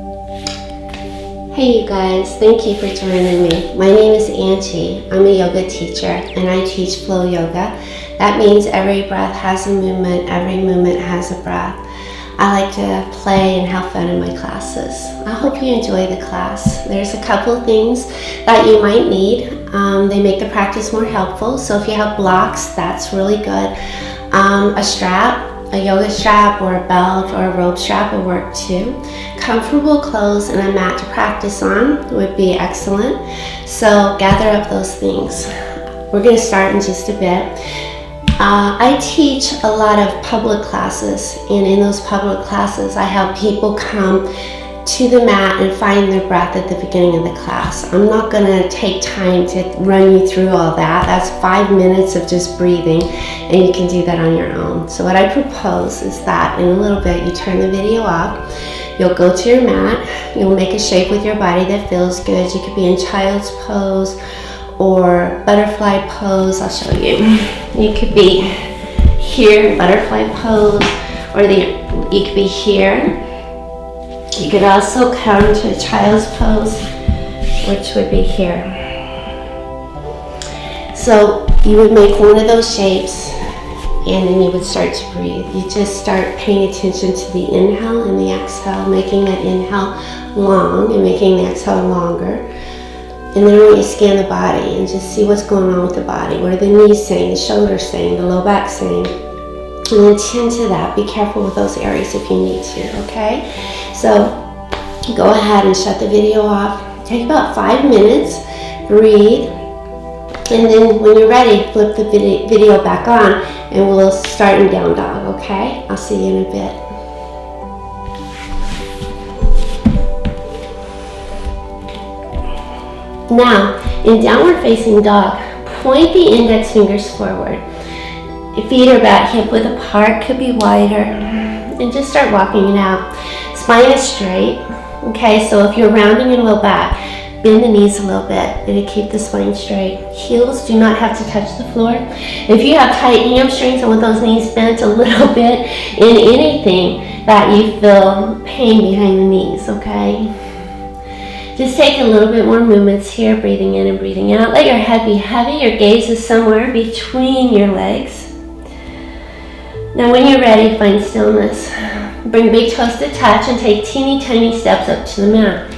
Hey you guys, thank you for joining me. My name is Angee. I'm a yoga teacher and I teach flow yoga. That means every breath has a movement, every movement has a breath. I like to play and have fun in my classes. I hope you enjoy the class. There's a couple of things that you might need. They make the practice more helpful. So if you have blocks, that's really good. A strap, a yoga strap or a belt or a rope strap will work too. Comfortable clothes and a mat to practice on would be excellent. So gather up those things. We're going to start in just a bit. I teach a lot of public classes, and in those public classes I have people come to the mat and find their breath at the beginning of the class. I'm not going to take time to run you through all that. That's 5 minutes of just breathing, and you can do that on your own. So what I propose is that in a little bit you turn the video off, you'll go to your mat, you'll make a shape with your body that feels good. You could be in child's pose or butterfly pose. I'll show you. You could be here, butterfly pose, or you could be here. You could also come to a child's pose, which would be here. So you would make one of those shapes and then you would start to breathe. You just start paying attention to the inhale and the exhale, making that inhale long and making the exhale longer. And then I want you to scan the body and just see what's going on with the body. What are the knees saying, the shoulders saying, the low back saying? And then tend to that. Be careful with those areas if you need to, okay? So go ahead and shut the video off. Take about 5 minutes, breathe, and then when you're ready, flip the video back on and we'll start in down dog, okay? I'll see you in a bit. Now, in downward facing dog, point the index fingers forward. Your feet are about hip width apart, could be wider, and just start walking it out. Spine is straight, okay? So if you're rounding in low back, bend the knees a little bit. It'll keep the spine straight. Heels do not have to touch the floor. If you have tight hamstrings and with those knees bent a little bit in anything that you feel pain behind the knees, okay? Just take a little bit more movements here, breathing in and breathing out. Let your head be heavy. Your gaze is somewhere between your legs. Now when you're ready, find stillness. Bring big toes to touch and take teeny tiny steps up to the mat.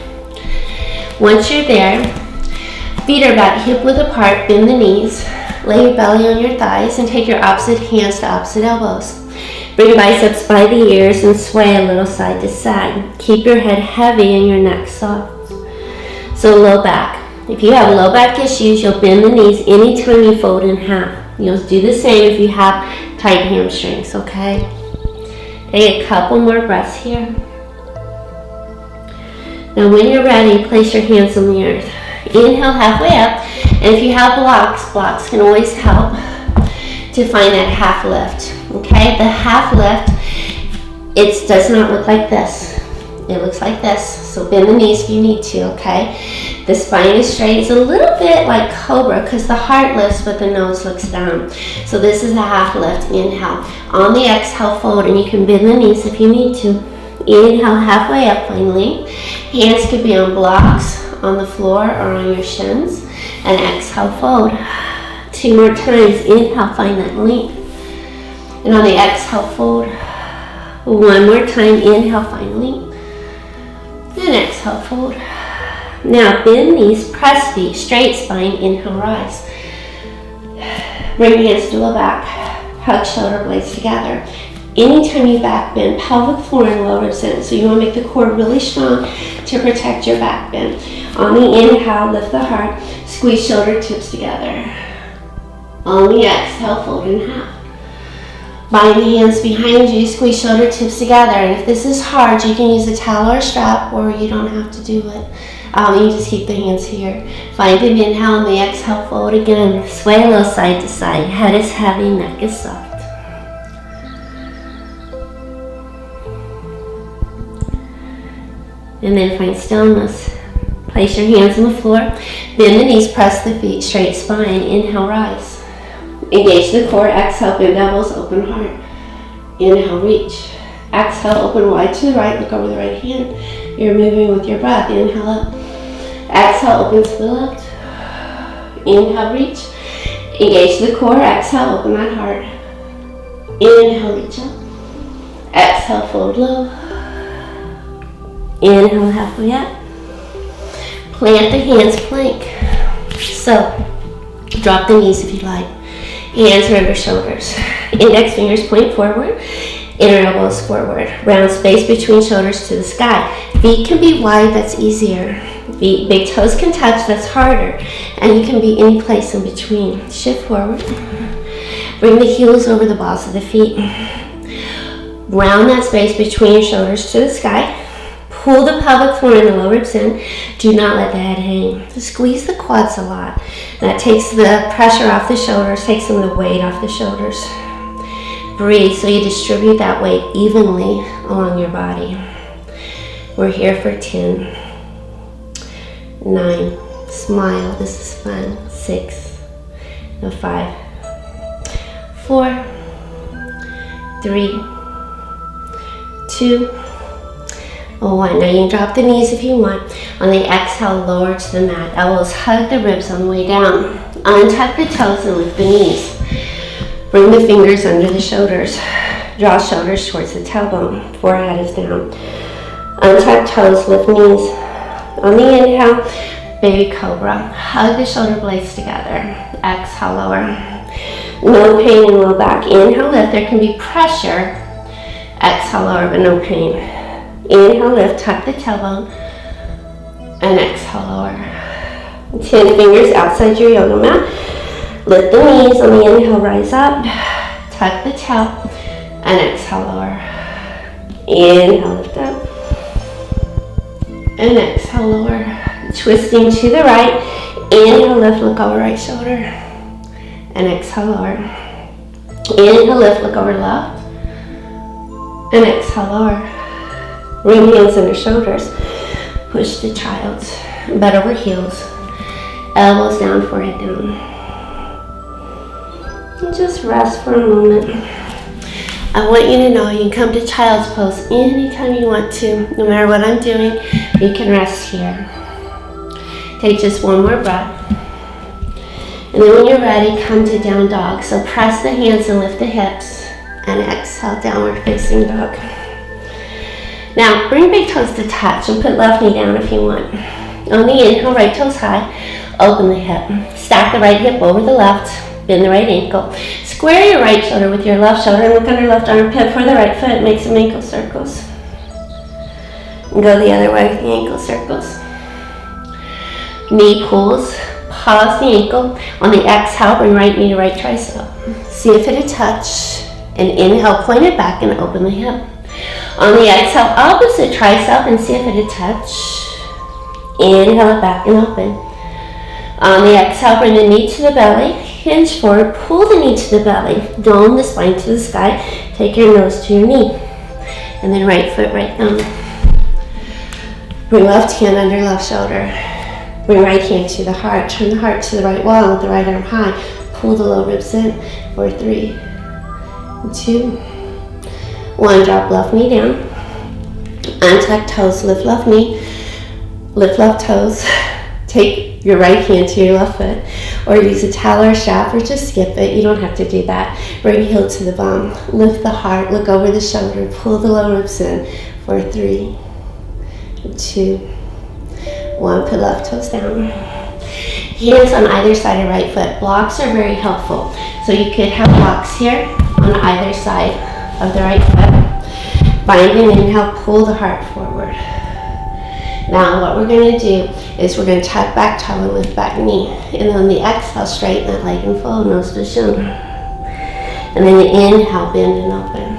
Once you're there, feet are about hip width apart, bend the knees, lay your belly on your thighs and take your opposite hands to opposite elbows. Bring your biceps by the ears and sway a little side to side. Keep your head heavy and your neck soft. So low back. If you have low back issues, you'll bend the knees anytime you fold in half. You'll do the same if you have tight hamstrings, okay? Take a couple more breaths here. Now when you're ready, place your hands on the earth. Inhale halfway up, and if you have blocks can always help to find that half lift, okay? The half lift, it does not look like this. It looks like this, so bend the knees if you need to, okay? The spine is straight. It's a little bit like cobra because the heart lifts but the nose looks down. So this is a half lift. Inhale. On the exhale, fold, and you can bend the knees if you need to. Inhale halfway up, find length. Hands could be on blocks, on the floor, or on your shins. And exhale, fold. 2 more times. Inhale, find that length. And on the exhale, fold. 1 more time. Inhale, find length. And exhale, fold. Now bend knees, press feet, straight spine, inhale, rise. Bring your hands to low back, hug shoulder blades together. Anytime you back bend, pelvic floor and lowers in. So you want to make the core really strong to protect your back bend. On the inhale, lift the heart, squeeze shoulder tips together. On the exhale, fold in half. Bind the hands behind you, squeeze shoulder tips together. And if this is hard, you can use a towel or a strap, or you don't have to do it. You just keep the hands here. Find an inhale and the exhale, fold again. Sway a little side to side. Head is heavy, neck is soft. And then find stillness. Place your hands on the floor. Bend the knees, press the feet, straight spine. Inhale, rise. Engage the core. Exhale, bend elbows, open heart. Inhale, reach. Exhale, open wide to the right. Look over the right hand. You're moving with your breath. Inhale up. Exhale, open to the left. Inhale, reach. Engage the core. Exhale, open that heart. Inhale, reach up. Exhale, fold low. Inhale, halfway up. Plant the hands, plank. So, drop the knees if you like. Hands are under shoulders. Index fingers point forward. Inner elbows forward. Round space between shoulders to the sky. Feet can be wide, that's easier. Feet, big toes can touch, that's harder. And you can be any place in between. Shift forward. Bring the heels over the balls of the feet. Round that space between your shoulders to the sky. Pull the pelvic floor and the lower ribs in. Do not let the head hang. Squeeze the quads a lot. That takes the pressure off the shoulders, takes some of the weight off the shoulders. Breathe so you distribute that weight evenly along your body. We're here for 10, 9, smile, this is fun, 6, 5, 4, 3, 2, 1. Now you can drop the knees if you want. On the exhale, lower to the mat. Elbows hug the ribs on the way down. Untuck the toes and lift the knees. Bring the fingers under the shoulders. Draw shoulders towards the tailbone. Forehead is down. Untuck toes, lift knees. On the inhale, baby cobra. Hug the shoulder blades together. Exhale, lower. No pain in low back. Inhale, lift. There can be pressure. Exhale, lower, but no pain. Inhale, lift, tuck the tailbone. And exhale, lower. 10 fingers outside your yoga mat. Lift the knees. On the inhale, rise up. Tuck the tail. And exhale, lower. Inhale, lift up. And exhale, lower. Twisting to the right. Inhale, lift, look over right shoulder. And exhale, lower. Inhale, lift, look over left. And exhale, lower. Bring hands under shoulders. Push the child's butt over heels. Elbows down, forehead down. And just rest for a moment. I want you to know you can come to child's pose anytime you want to. No matter what I'm doing, you can rest here. Take just one more breath. And then when you're ready, come to down dog. So press the hands and lift the hips. And exhale, downward facing dog. Now, bring big toes to touch and put left knee down if you want. On the inhale, right toes high, open the hip. Stack the right hip over the left, bend the right ankle. Square your right shoulder with your left shoulder and look under left armpit for the right foot. Make some ankle circles. And go the other way with the ankle circles. Knee pulls, pause the ankle. On the exhale, bring right knee to right tricep. See if it'll touch. And inhale, point it back and open the hip. On the exhale, opposite tricep and see if it'll touch. Inhale it back and open. On the exhale, bring the knee to the belly. Hinge forward, pull the knee to the belly. Dome the spine to the sky. Take your nose to your knee. And then right foot, right thumb. Bring left hand under left shoulder. Bring right hand to the heart. Turn the heart to the right wall with the right arm high. Pull the low ribs in for 3, 2, 1. Drop left knee down. Untuck toes, lift left knee. Lift left toes. Take your right hand to your left foot. Or use a towel or a strap or just skip it. You don't have to do that. Bring heel to the bum. Lift the heart, look over the shoulder. Pull the low ribs in for 3, 2, 1. Put left toes down. Hands on either side of right foot. Blocks are very helpful. So you could have blocks here on either side of the right foot. Bind and inhale, pull the heart forward. Now what we're going to do is we're going to tuck back toe and lift back knee. And then on the exhale, straighten that leg and fold, nose to shin. And then the inhale, bend and open.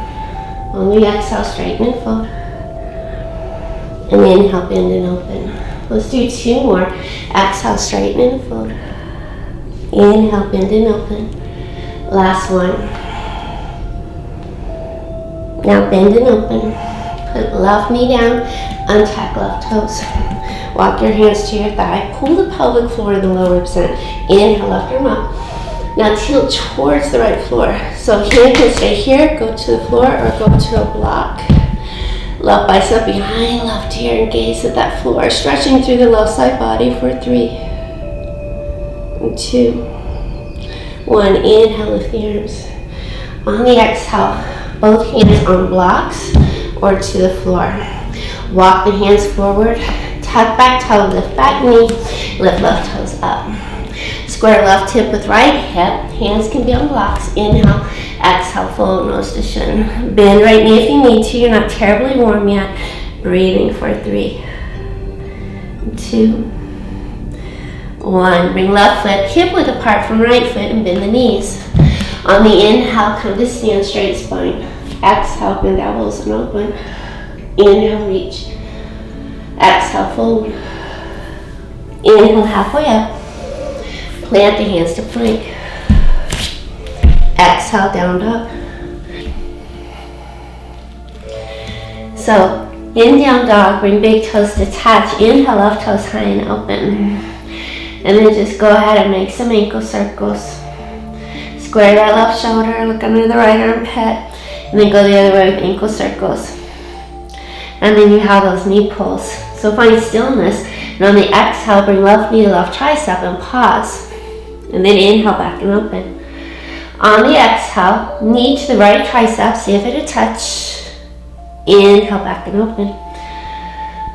On the exhale, straighten and fold. And the inhale, bend and open. Let's do 2 more. Exhale, straighten and fold. Inhale, bend and open. Last one. Now bend and open. Put left knee down, untuck left toes. Walk your hands to your thigh. Pull the pelvic floor and the lower ribs in. Inhale, lift your arm up. Now tilt towards the right floor. So hand can stay here, go to the floor, or go to a block. Left bicep behind left ear and gaze at that floor. Stretching through the left side body for 3, 2, 1. Inhale, lift the arms. On the exhale, both hands on blocks or to the floor. Walk the hands forward. Tuck back toe, lift back knee, lift left toes up. Square left hip with right hip. Hands can be on blocks. Inhale, exhale, fold nose to shin. Bend right knee if you need to. You're not terribly warm yet. Breathing for 3, 2, 1. Bring left foot hip width apart from right foot and bend the knees. On the inhale, come to stand, straight spine. Exhale, bend elbows and open. Inhale, reach. Exhale, fold. Inhale, halfway up. Plant the hands to plank. Exhale, down dog. So, in down dog, bring big toes to touch. Inhale, left toes high and open. And then just go ahead and make some ankle circles. Square that left shoulder, look under the right armpit, and then go the other way with ankle circles. And then you have those knee pulls. So find stillness, and on the exhale, bring left knee to left tricep and pause. And then inhale back and open. On the exhale, knee to the right tricep, see if it'll touch. Inhale back and open.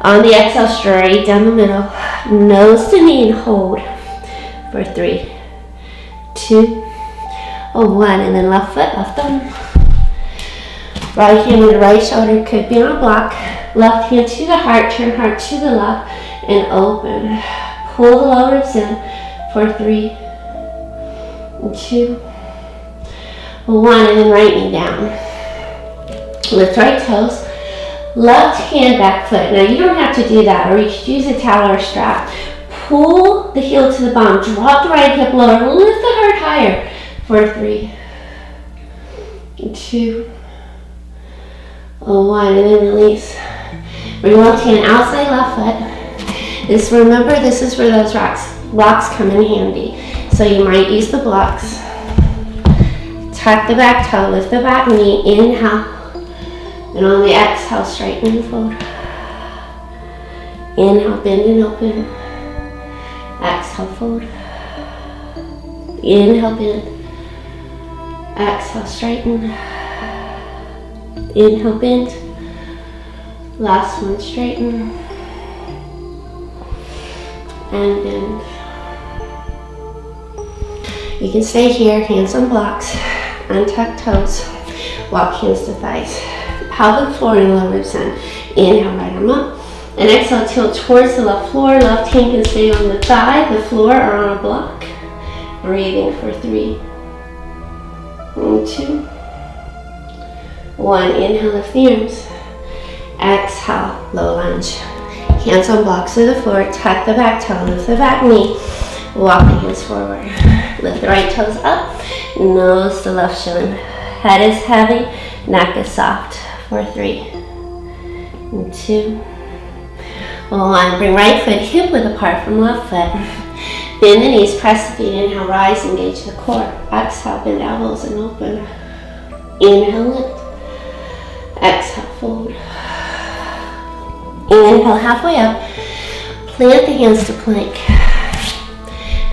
On the exhale, straight down the middle, nose to knee and hold for 3, 2, 1, and then left foot, left thumb. Right hand to the right shoulder could be on a block. Left hand to the heart, turn heart to the left, and open. Pull the lower ribs in for 3, 2, 1, and then right knee down. Lift right toes. Left hand back foot. Now you don't have to do that, or you could use a towel or strap. Pull the heel to the bottom. Drop the right hip lower. Lift the heart higher for 3, 2, 1, and then release. Bring left hand outside left foot. Remember, this is where those blocks come in handy. So you might use the blocks. Tuck the back toe, lift the back knee, inhale. And on the exhale, straighten and fold. Inhale, bend and open. Exhale, fold. Inhale, bend. Exhale, straighten. Inhale, bend. Last one, straighten. And bend. You can stay here, hands on blocks, untuck toes, walk hands to thighs. Pelvic floor and lower ribs in. Inhale, right arm up. And exhale, tilt towards the left floor. Left hand can stay on the thigh, the floor, or on a block. Breathing for 3, 2, 1. Inhale, lift the arms. Exhale, low lunge. Hands on blocks to the floor. Tuck the back toe, lift the back knee. Walk the hands forward. Lift the right toes up. Nose to left shin. Head is heavy. Neck is soft. For 3, 2, 1. Bring right foot hip width apart from left foot. Bend the knees, press the feet. Inhale, rise, engage the core. Exhale, bend elbows and open. Inhale, lift. Exhale, fold. Inhale, halfway up. Plant the hands to plank.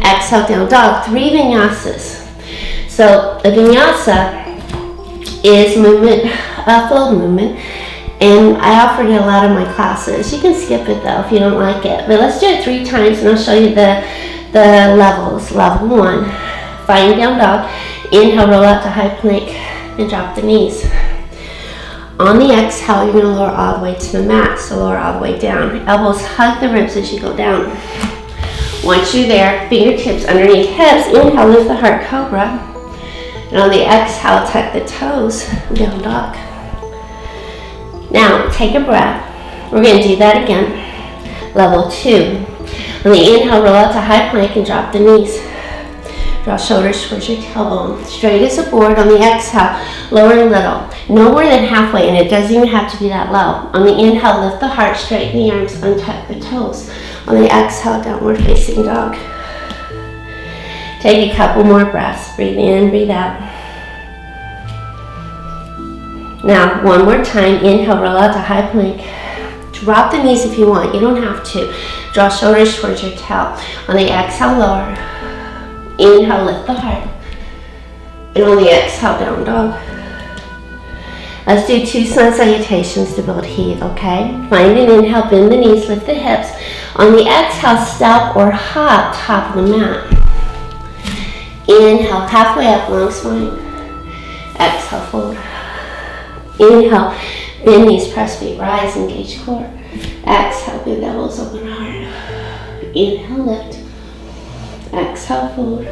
Exhale, down dog. 3 vinyasas. So a vinyasa is movement, a fold movement, and I offer it in a lot of my classes. You can skip it though if you don't like it, but let's do it 3 times and I'll show you the levels. Level 1, find down dog. Inhale, roll out to high plank and drop the knees. On the exhale, you're going to lower all the way to the mat, so lower all the way down. Elbows hug the ribs as you go down. Once you're there, fingertips underneath hips. Inhale, lift the heart, cobra. And on the exhale, tuck the toes, down dog. Now, take a breath. We're going to do that again. Level 2. On the inhale, roll out to high plank and drop the knees. Draw shoulders towards your tailbone. Straight as a board. On the exhale, lower a little. No more than halfway, and it doesn't even have to be that low. On the inhale, lift the heart, straighten the arms, untuck the toes. On the exhale, downward facing dog. Take a couple more breaths. Breathe in, breathe out. Now, one more time. Inhale, roll out to high plank. Drop the knees if you want. You don't have to. Draw shoulders towards your tail. On the exhale, lower. Inhale, lift the heart. And on the exhale, down dog. Let's do 2 sun salutations to build heat, okay? Find an inhale, bend the knees, lift the hips. On the exhale, step or hop, top of the mat. Inhale, halfway up, long spine. Exhale, fold. Inhale, bend knees, press feet, rise, engage core. Exhale, bend elbows, open heart. Inhale, lift. Exhale, fold.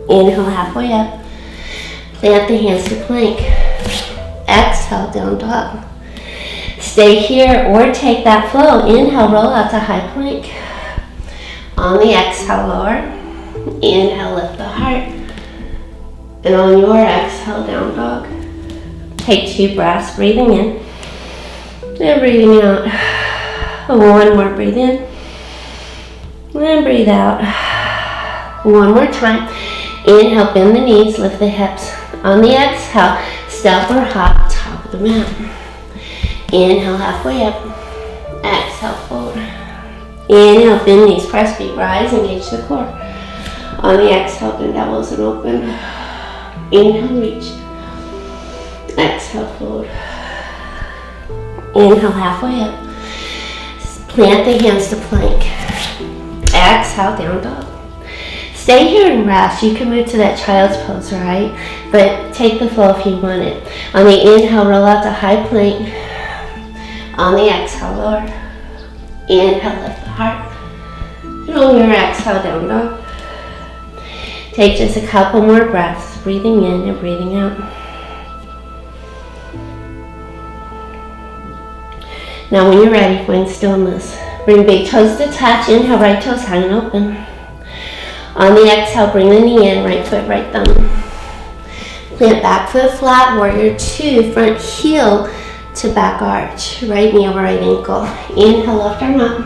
Inhale, halfway up. Plant the hands to plank. Exhale, down dog. Stay here or take that flow. Inhale, roll out to high plank. On the exhale, lower. Inhale, lift the heart. And on your exhale, down dog. Take 2 breaths, breathing in and breathing out. One more, breathe in and breathe out. One more time. Inhale, bend the knees, lift the hips. On the exhale, step or hop, top of the mat. Inhale, halfway up. Exhale, fold. Inhale, bend knees, press feet, rise, engage the core. On the exhale, bend elbows and open. Inhale, reach. Exhale, fold. Inhale, halfway up. Plant the hands to plank. Exhale, down dog. Stay here and rest. You can move to that child's pose, right? But take the flow if you want it. On the inhale, roll out to high plank. On the exhale, lower. Inhale, lift the heart. And on your exhale, down dog. Take just a couple more breaths, breathing in and breathing out. Now when you're ready, find stillness. Bring big toes to touch. Inhale, right toes hanging open. On the exhale, bring the knee in, right foot, right thumb. Plant back foot flat, warrior 2, front heel to back arch. Right knee over right ankle. Inhale, left arm up.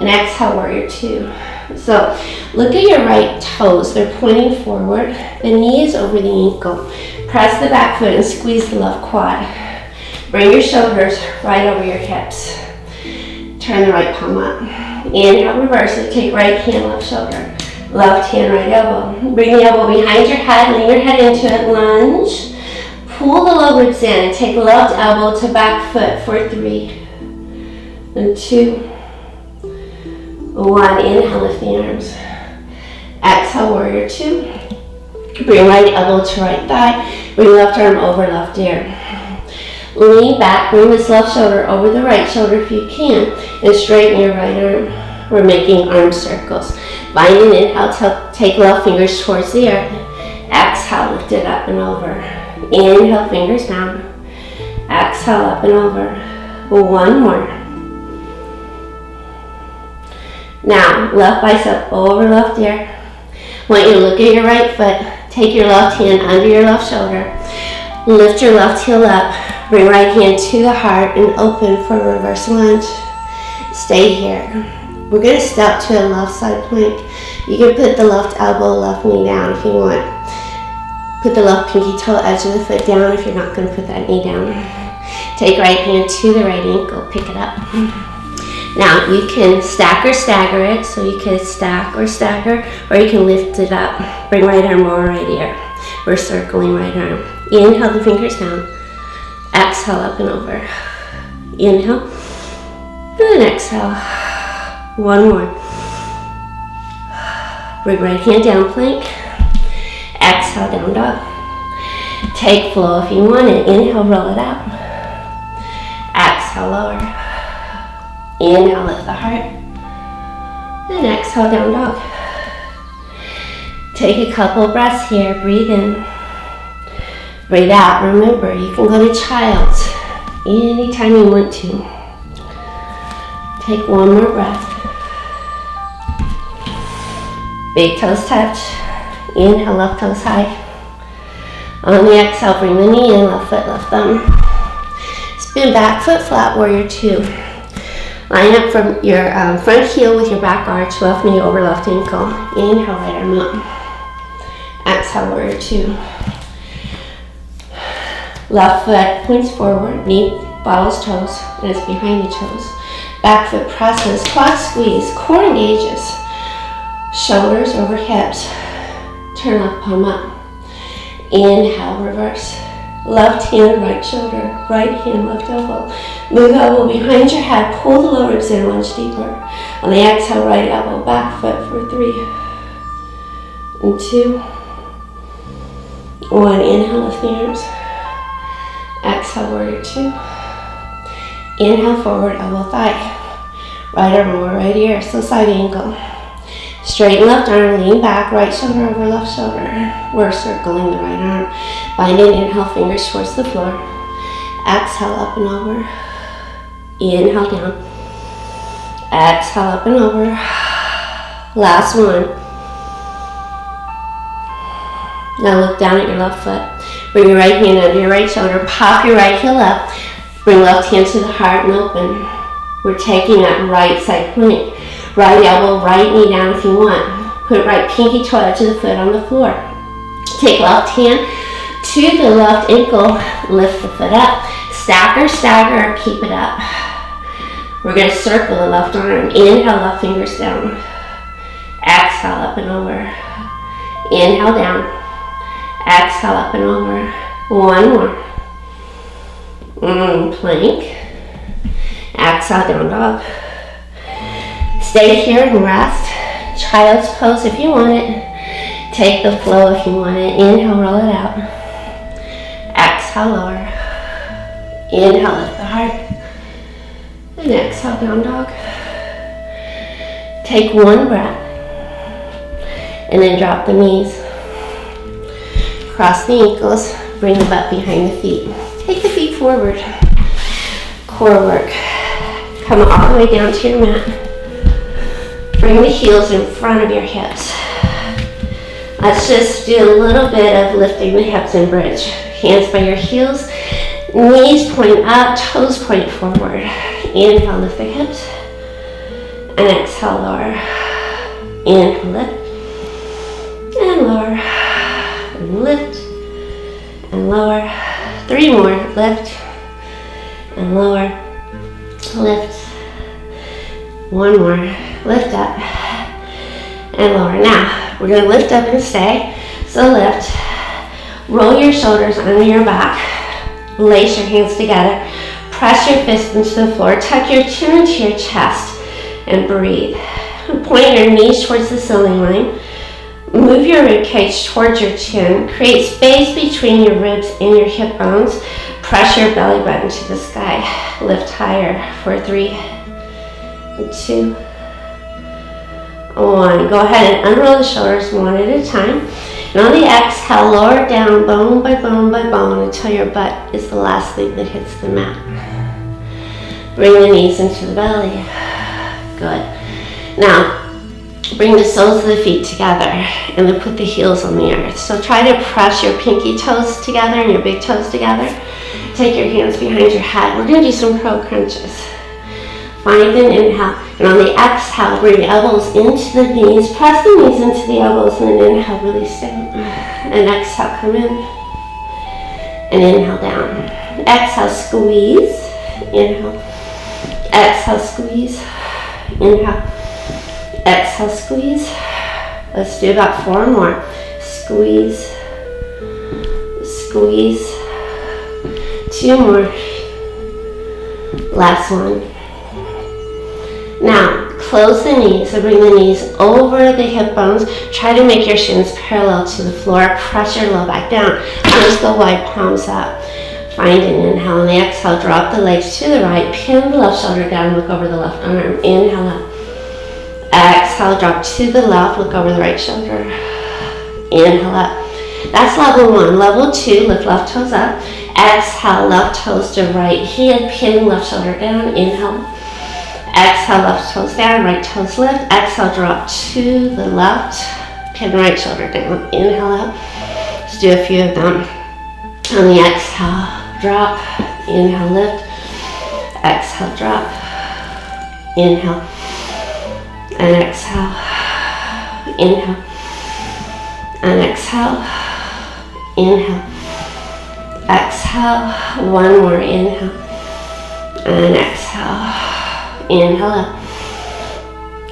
And exhale, warrior 2. So look at your right toes. They're pointing forward. The knee is over the ankle. Press the back foot and squeeze the left quad. Bring your shoulders right over your hips. Turn the right palm up. Inhale, reverse it. Take right hand, left shoulder. Left hand, right elbow. Bring the elbow behind your head. Lean your head into it. Lunge. Pull the low ribs in. Take left elbow to back foot for 3. And 2. 1. Inhale, lift the arms. Exhale, warrior 2. Bring right elbow to right thigh. Bring left arm over left ear. Lean back, bring this left shoulder over the right shoulder if you can, and straighten your right arm. We're making arm circles. Bind an inhale, take left fingers towards the earth. Exhale, lift it up and over. Inhale, fingers down. Exhale, up and over. 1 more. Now, left bicep over left ear. I want you to look at your right foot. Take your left hand under your left shoulder. Lift your left heel up. Bring right hand to the heart and open for a reverse lunge. Stay here. We're going to step to a left side plank. You can put the left elbow, left knee down if you want. Put the left pinky toe edge of the foot down if you're not going to put that knee down. Take right hand to the right ankle. Pick it up. Now you can stack or stagger it. So you can stack or stagger, or you can lift it up. Bring right arm over right ear. We're circling right arm. Inhale the fingers down. Exhale, up and over. Inhale. And exhale. 1 more. Bring right hand down, plank. Exhale, down dog. Take flow if you want it. Inhale, roll it up. Exhale, lower. Inhale, lift the heart. And exhale, down dog. Take a couple breaths here. Breathe in. Breathe out. Remember, you can go to child's anytime you want to. Take 1 more breath. Big toes touch. Inhale, left toes high. On the exhale, bring the knee in, left foot, left thumb. Spin back foot flat, warrior 2. Line up from your front heel with your back arch, left knee over left ankle. Inhale, right arm up. Exhale, warrior 2. Left foot points forward, knee follows toes, and it's behind the toes. Back foot presses, quad squeeze, core engages. Shoulders over hips. Turn left palm up. Inhale, reverse. Left hand, right shoulder. Right hand, left elbow. Move elbow behind your head. Pull the lower ribs in, lunge deeper. On the exhale, right elbow, back foot for 3 and 2. 1. Inhale, lift the arms. Exhale, warrior 2. Inhale, forward, elbow, thigh. Right arm over right ear, so side angle. Straighten left arm, lean back, right shoulder over left shoulder. We're circling the right arm. Bind and inhale, fingers towards the floor. Exhale, up and over. Inhale, down. Exhale, up and over. Last one. Now look down at your left foot. Bring your right hand under your right shoulder. Pop your right heel up. Bring left hand to the heart and open. We're taking that right side plank. Right elbow, right knee down if you want. Put right pinky toe edge of the foot on the floor. Take left hand to the left ankle. Lift the foot up. Stacker, stagger, keep it up. We're going to circle the left arm. Inhale, left fingers down. Exhale, up and over. Inhale, down. Exhale, up and over. One more. Plank. Exhale, down dog. Stay here and rest. Child's pose if you want it. Take the flow if you want it. Inhale, roll it out. Exhale, lower. Inhale, lift the heart. And exhale, down dog. Take one breath. And then drop the knees. Cross the ankles. Bring the butt behind the feet. Take the feet forward. Core work. Come all the way down to your mat. Bring the heels in front of your hips. Let's just do a little bit of lifting the hips and bridge. Hands by your heels. Knees point up, toes point forward. Inhale, lift the hips. And exhale, lower. Inhale, lift. And lower. And lift. And lower. 3 more. Lift. And lower. Lift. 1 more. Lift up and lower. Now, we're going to lift up and stay. So lift. Roll your shoulders under your back. Lace your hands together. Press your fists into the floor. Tuck your chin into your chest and breathe. Point your knees towards the ceiling line. Move your rib cage towards your chin. Create space between your ribs and your hip bones. Press your belly button to the sky. Lift higher for 3 and 2. 1. Go ahead and unroll the shoulders one at a time. And on the exhale, lower down bone by bone by bone until your butt is the last thing that hits the mat. Bring the knees into the belly. Good. Now, bring the soles of the feet together and then put the heels on the earth. So try to press your pinky toes together and your big toes together. Take your hands behind your head. We're going to do some pro crunches. Find an inhale, and on the exhale, bring elbows into the knees. Press the knees into the elbows, and then inhale, release down. And exhale, come in. And inhale, down. Exhale, squeeze. Inhale. Exhale, squeeze. Inhale. Exhale, squeeze. Let's do about 4 more. Squeeze. Squeeze. 2 more. Last one. Now, close the knees, so bring the knees over the hip bones. Try to make your shins parallel to the floor. Press your low back down. Arms go wide, palms up. Find an inhale. On the exhale, drop the legs to the right. Pin the left shoulder down, look over the left arm. Inhale up. Exhale, drop to the left, look over the right shoulder. Inhale up. That's level 1. Level 2, lift left toes up. Exhale, left toes to right hand, pin left shoulder down. Inhale. Exhale, left toes down, right toes lift. Exhale, drop to the left, pin right shoulder down. Inhale up. Let's do a few of them. On the exhale, drop. Inhale, lift. Exhale, drop. Inhale. And exhale. Inhale. And exhale. Inhale. Exhale. exhale. One more, inhale. And exhale. Inhale up.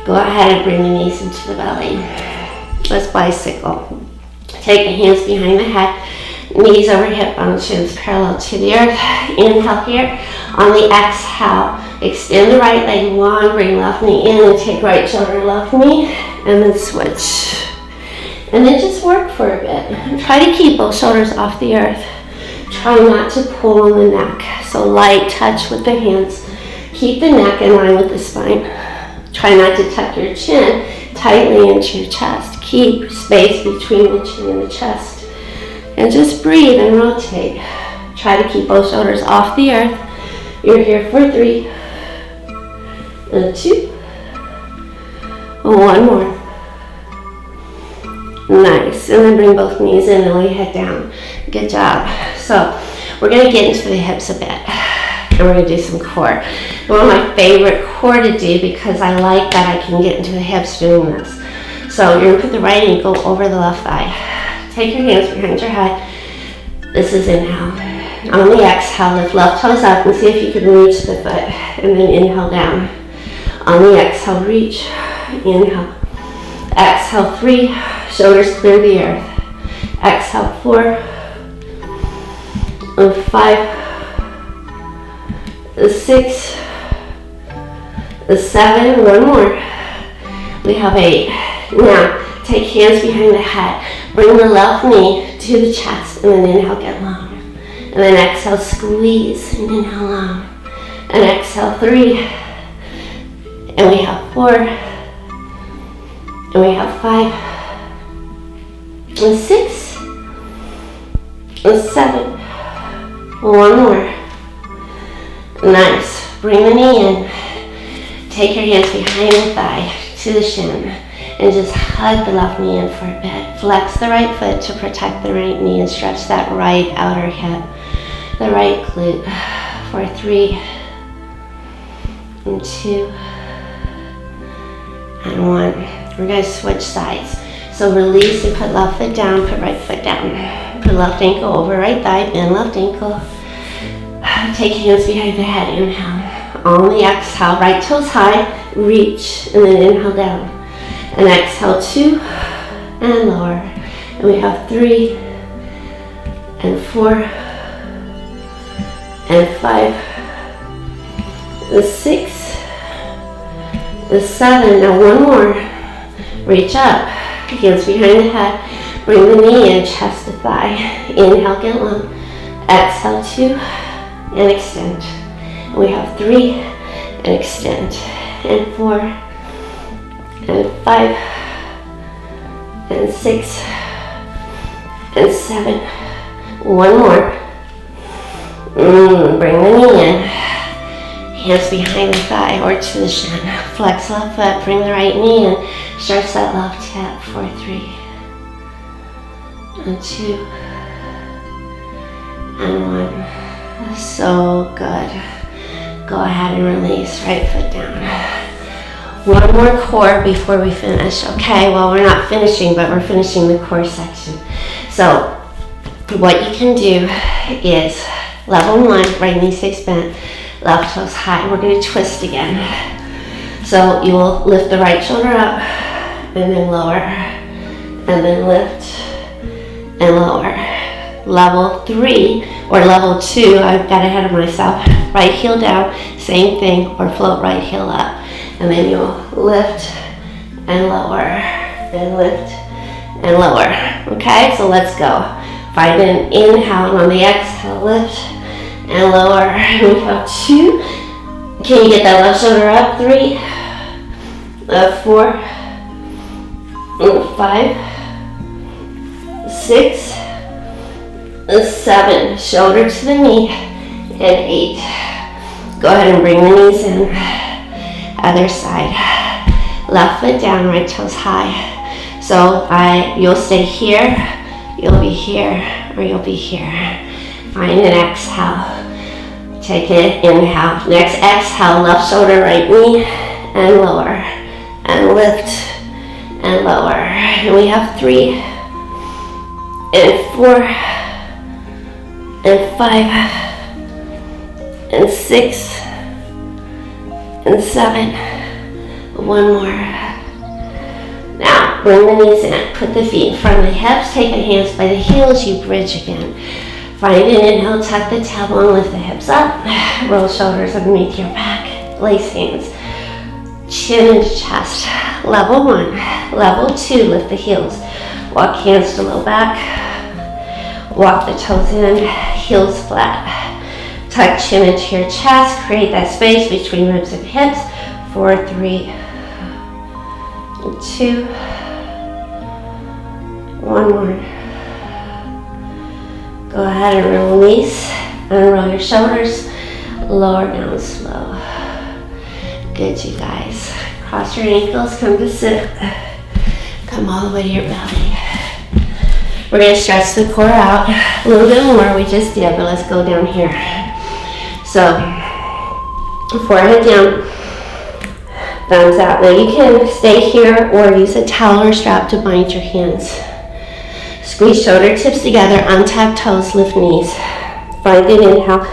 Go ahead and bring the knees into the belly. Let's bicycle. Take the hands behind the head. Knees over hip bones, shins parallel to the earth. Inhale here. On the exhale, extend the right leg long, bring left knee in and take right shoulder, left knee, and then switch. And then just work for a bit. Try to keep both shoulders off the earth. Try not to pull on the neck. So light touch with the hands. Keep the neck in line with the spine. Try not to tuck your chin tightly into your chest. Keep space between the chin and the chest. And just breathe and rotate. Try to keep both shoulders off the earth. You're here for 3, and 2, and 1 more. Nice, and then bring both knees in and lay head down. Good job. So we're gonna get into the hips a bit, and we're gonna do some core. One of my favorite core to do because I like that I can get into the hips doing this. So you're gonna put the right ankle over the left thigh. Take your hands behind your head. This is inhale. On the exhale, lift left toes up and see if you can reach the foot. And then inhale down. On the exhale, reach. Inhale. Exhale, 3. Shoulders clear the earth. Exhale, 4. And 5. 6. 7. One more. We have 8. Now, take hands behind the head. Bring the left knee to the chest and then inhale, get long. And then exhale, squeeze and inhale long. And exhale, 3. And we have 4. And we have 5. And 6. And 7. One more. Nice. Bring the knee in. Take your hands behind the thigh to the shin. And just hug the left knee in for a bit. Flex the right foot to protect the right knee and stretch that right outer hip. The right glute for 3, and 2, and 1. We're going to switch sides. So release and put left foot down, put right foot down. Put left ankle over right thigh, bend left ankle. Take hands behind the head, inhale. On the exhale, right toes high, reach, and then inhale down. And exhale, 2, and lower. And we have 3, and 4, and 5, and 6, and 7. Now one more. Reach up, hands behind the head. Bring the knee in, chest to thigh. Inhale, get long. Exhale, 2, and extend. And we have 3, and extend. And 4, and 5, and 6, and 7. One more. Bring the knee in. Hands behind the thigh or to the shin. Flex left foot. Bring the right knee in. Stretch that left hip for 3, and 2, and 1. So good. Go ahead and release. Right foot down. One more core before we finish. Okay, well, we're not finishing, but we're finishing the core section. So what you can do is level 1, right knee stays bent, left toes high. We're going to twist again. So you will lift the right shoulder up and then lower, and then lift and lower. Level 3 or level 2, I got ahead of myself. Right heel down, same thing, or float right heel up. And then you'll lift and lower, and lift and lower. Okay, so let's go. Find an inhale, and on the exhale, lift and lower. We have 2. Can you get that left shoulder up? 3, 4, 5, 6, 7. Shoulder to the knee, and 8. Go ahead and bring the knees in. Other side. Left foot down, right toes high. So you'll stay here, you'll be here, or you'll be here. Find an exhale. Take it, inhale. Next exhale, left shoulder, right knee, and lower. And lift, and lower. And we have 3, and 4, and 5, and 6, and 7. One more. Now, bring the knees in. Put the feet in front of the hips. Take the hands by the heels. You bridge again. Find an inhale. Tuck the tailbone. Lift the hips up. Roll shoulders underneath your back. Lace hands. Chin into chest. Level 1. Level 2. Lift the heels. Walk hands to low back. Walk the toes in. Heels flat. Tuck chin into your chest. Create that space between ribs and hips. 4, 3, 2, 1 more. Go ahead and release. Unroll your shoulders. Lower down slow. Good, you guys. Cross your ankles. Come to sit. Come all the way to your belly. We're going to stretch the core out a little bit more. We just did, but let's go down here. So, forehead down. Thumbs out. Now you can stay here or use a towel or strap to bind your hands. Squeeze shoulder tips together, untap toes, lift knees. Find an inhale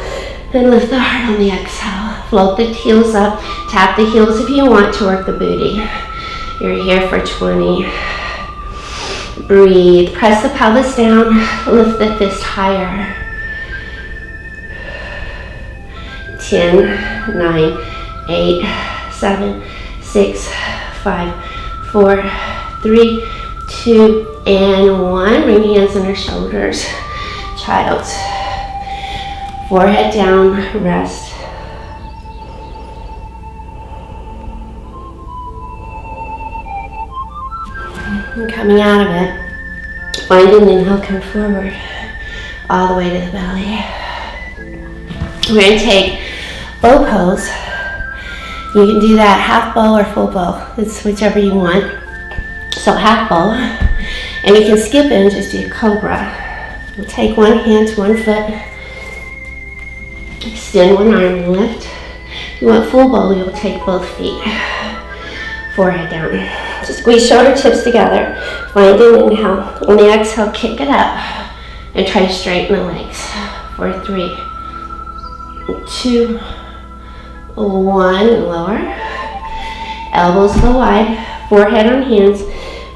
and lift the heart on the exhale. Float the heels up, tap the heels if you want to work the booty. You're here for 20. Breathe. Press the pelvis down, lift the fist higher. 10, 9, 8, 7, 6, 5, 4, 3, 2, and 1. Bring hands under shoulders. Child's. Forehead down, rest. And coming out of it, find an inhale, come forward, all the way to the belly. We're going to take bow pose. You can do that half bow or full bow. It's whichever you want. So half bow. And you can skip it and just do cobra. You'll take one hand to one foot. Extend one arm and lift. You want full bow, you'll take both feet. Forehead down. Just squeeze shoulder tips together. Find an inhale. On the exhale, kick it up. And try to straighten the legs. 4, 3, 2, 1, lower. Elbows go wide. Forehead on hands.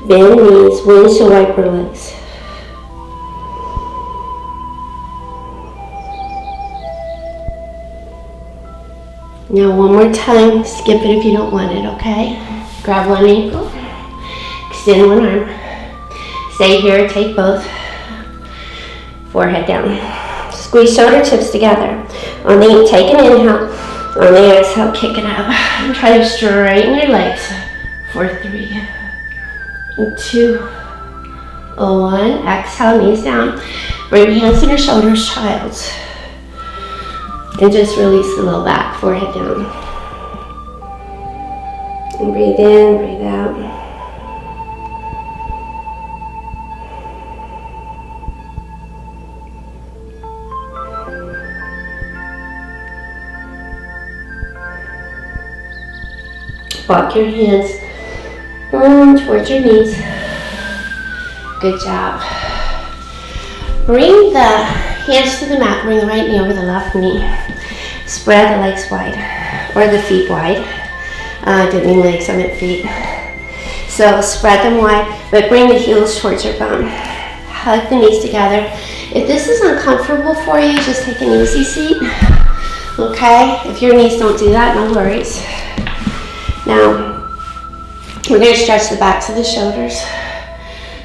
Bend knees. Windshield wiper legs. Now one more time. Skip it if you don't want it, okay? Grab one ankle. Extend one arm. Stay here. Take both. Forehead down. Squeeze shoulder tips together. Take an inhale. On the exhale, kick it up. And try to straighten your legs. 4, 3, 2, 1. Exhale, knees down. Bring hands to your shoulders, child's. And just release the low back, forehead down. And breathe in, breathe out. Walk your hands towards your knees. Good job. Bring the hands to the mat. Bring the right knee over the left knee. Spread the legs wide, or the feet wide. I didn't mean legs, I meant feet. So spread them wide, but bring the heels towards your bum. Hug the knees together. If this is uncomfortable for you, just take an easy seat. Okay? If your knees don't do that, no worries. Now, we're going to stretch the backs of the shoulders.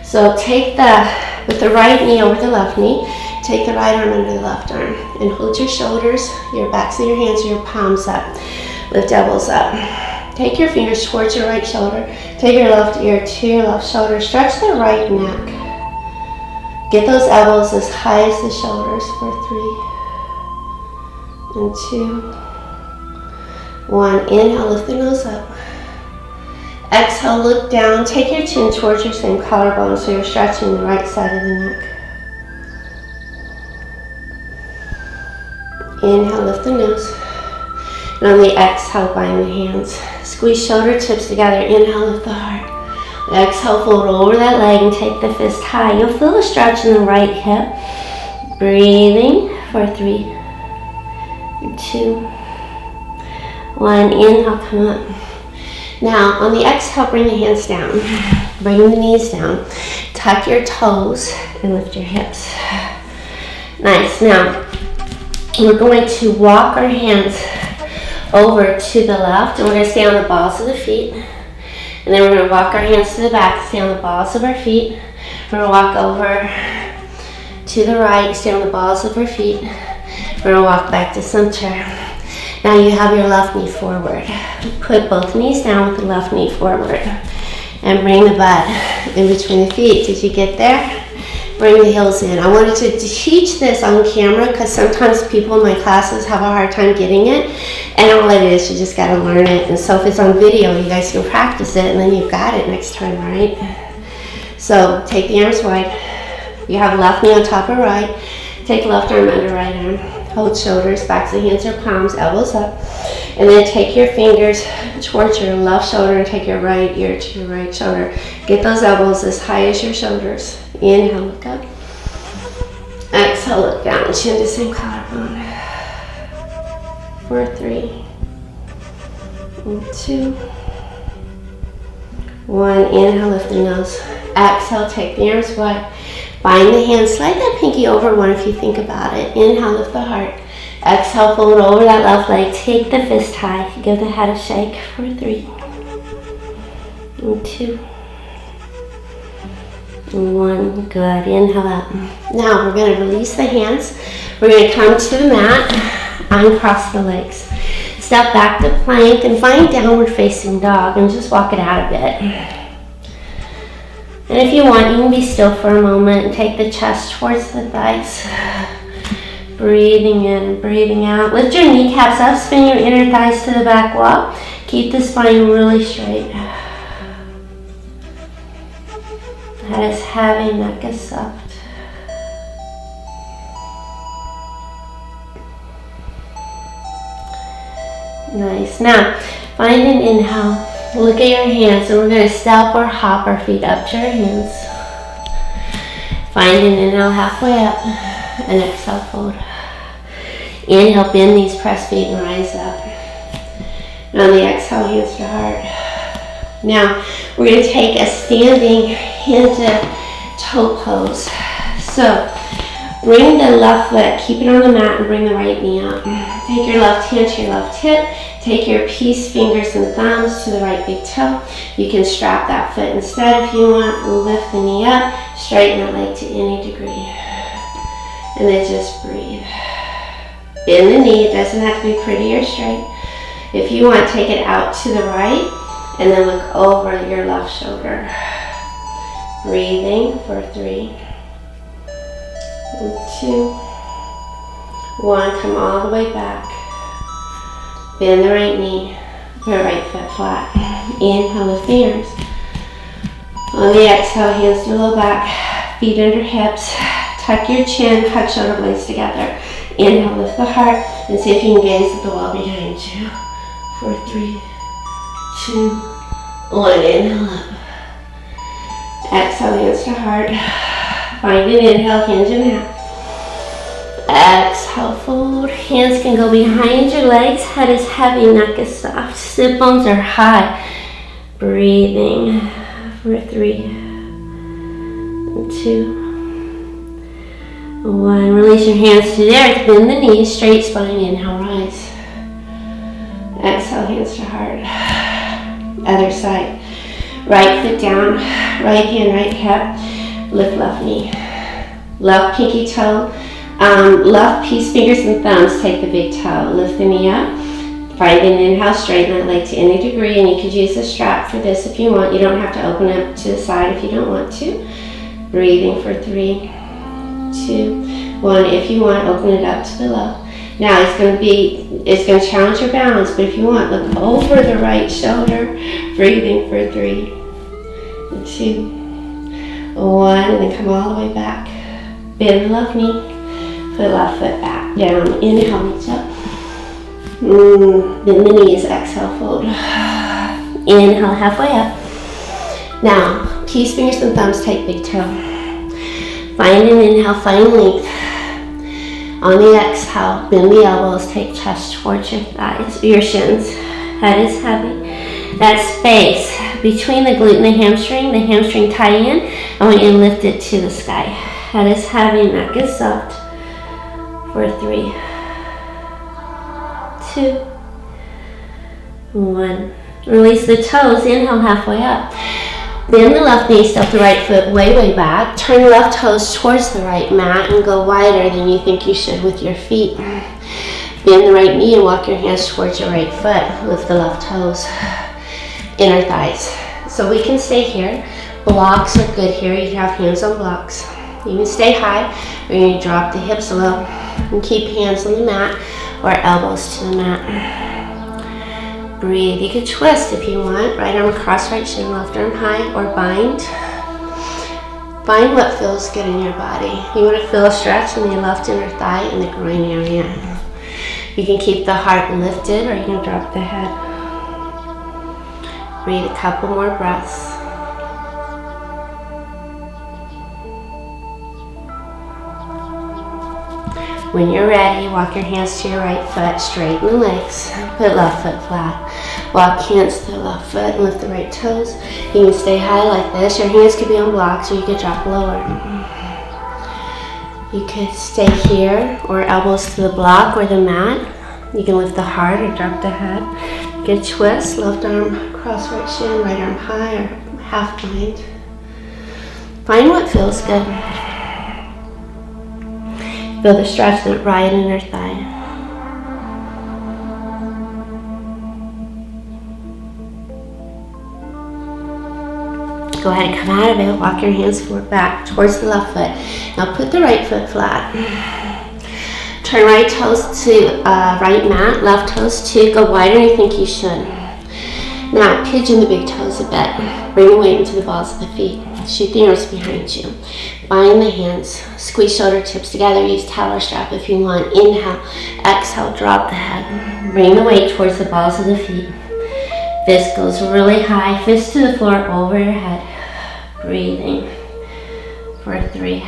So with the right knee over the left knee, take the right arm under the left arm and hold your shoulders, your backs of your hands, your palms up. Lift elbows up. Take your fingers towards your right shoulder. Take your left ear to your left shoulder. Stretch the right neck. Get those elbows as high as the shoulders for 3 and 2. 1. Inhale, lift the nose up. Exhale, look down. Take your chin towards your same collarbone so you're stretching the right side of the neck. Inhale, lift the nose. And on the exhale, bind the hands. Squeeze shoulder tips together. Inhale, lift the heart. Exhale, fold over that leg and take the fist high. You'll feel a stretch in the right hip. Breathing. for 3, 2, 1. Inhale, come up. Now, on the exhale, bring the hands down. Bring the knees down. Tuck your toes and lift your hips. Nice. Now, we're going to walk our hands over to the left, and we're going to stay on the balls of the feet. And then we're going to walk our hands to the back, stay on the balls of our feet. We're going to walk over to the right, stay on the balls of our feet. We're going to walk back to center. Now you have your left knee forward. Put both knees down with the left knee forward. And bring the butt in between the feet. Did you get there? Bring the heels in. I wanted to teach this on camera because sometimes people in my classes have a hard time getting it. And all it is, you just got to learn it. And so if it's on video, you guys can practice it and then you've got it next time, all right? So take the arms wide. You have left knee on top of right. Take left arm under right arm. Hold shoulders, backs of the hands or palms, elbows up. And then take your fingers towards your left shoulder and take your right ear to your right shoulder. Get those elbows as high as your shoulders. Inhale, look up. Exhale, look down. Chin to same collarbone. For 3, 2, 1. Inhale, lift the nose. Exhale, take the arms wide. Bind the hands. Slide that pinky over one if you think about it. Inhale, lift the heart. Exhale, fold over that left leg. Take the fist high. Give the head a shake for 3, 2, 1. Good. Inhale up. Now we're going to release the hands. We're going to come to the mat. Uncross the legs. Step back to plank and find downward facing dog and just walk it out a bit. And if you want, you can be still for a moment and take the chest towards the thighs. Breathing in and breathing out. Lift your kneecaps up, spin your inner thighs to the back wall. Keep the spine really straight. Head is heavy, neck is soft. Nice. Now, find an inhale. Look at your hands, and we're going to step or hop our feet up to our hands. Find an inhale halfway up, and exhale, fold. Inhale, bend these press feet and rise up. And on the exhale, hands to heart. Now, we're going to take a standing hand to toe pose. So, bring the left foot, keep it on the mat, and bring the right knee up. Take your left hand to your left hip. Take your peace fingers and thumbs to the right big toe. You can strap that foot instead if you want. Lift the knee up, straighten that leg to any degree. And then just breathe. Bend the knee, it doesn't have to be pretty or straight. If you want, take it out to the right and then look over your left shoulder. Breathing for 3, 2, 1. Come all the way back. Bend the right knee, put the right foot flat. Inhale, lift the arms. On the exhale, hands to the low back, feet under hips. Tuck your chin, hug shoulder blades together. Inhale, lift the heart, and see if you can gaze at the wall behind you. For 3, 2, 1. Inhale up. Exhale, hands to heart. Find an inhale, hinge in half. Exhale, fold. Hands can go behind your legs. Head is heavy, neck is soft. Sit bones are high. Breathing for 3, 2, 1. Release your hands to the earth. Bend the knees, straight spine. Inhale, rise. Exhale, hands to heart. Other side. Right foot down. Right hand, right hip. Lift left knee. Left pinky toe. Left peace fingers and thumbs, take the big toe. Lift the knee up. Find an inhale, straighten that leg to any degree, and you could use a strap for this if you want. You don't have to open it to the side if you don't want to. Breathing for 3, 2, 1. If you want, open it up to the left. Now it's going to challenge your balance, but if you want, look over the right shoulder. Breathing for 3, 2, 1, and then come all the way back. Bend the left knee. Put the left foot back down. Inhale, reach up. Bend the knees. Exhale, fold. Inhale, halfway up. Now, peace fingers and thumbs, take big toe. Find an inhale, find length. On the exhale, bend the elbows, take chest towards your thighs, your shins. Head is heavy. That space between the glute and the hamstring tie in. I want you to lift it to the sky. Head is heavy, neck is soft. For 3, 2, 1. Release the toes, inhale halfway up. Bend the left knee, step the right foot way back. Turn the left toes towards the right mat and go wider than you think you should with your feet. Bend the right knee and walk your hands towards your right foot. Lift the left toes, inner thighs. So we can stay here. Blocks are good here. You have hands on blocks. You can stay high. We're going to drop the hips low and keep hands on the mat or elbows to the mat. Breathe. You can twist if you want. Right arm across, right shin, left arm high, or bind. Find what feels good in your body. You want to feel a stretch in the left inner thigh and the groin area. You can keep the heart lifted or you can drop the head. Breathe a couple more breaths. When you're ready, walk your hands to your right foot, straighten the legs, put left foot flat. Walk hands to the left foot and lift the right toes. You can stay high like this. Your hands could be on blocks or you could drop lower. You could stay here or elbows to the block or the mat. You can lift the heart or drop the head. Good twist, left arm across right shin, right arm high or half bind. Find what feels good. Feel the stretch in the right inner thigh. Go ahead and come out of it. Walk your hands forward back towards the left foot. Now put the right foot flat. Turn right toes to right mat, left toes to go wider than you think you should. Now pigeon the big toes a bit. Bring the weight into the balls of the feet. Shoot the arms behind you. Bind the hands. Squeeze shoulder tips together. Use towel or strap if you want. Inhale. Exhale. Drop the head. Bring the weight towards the balls of the feet. Fist goes really high. Fist to the floor over your head. Breathing. For 3.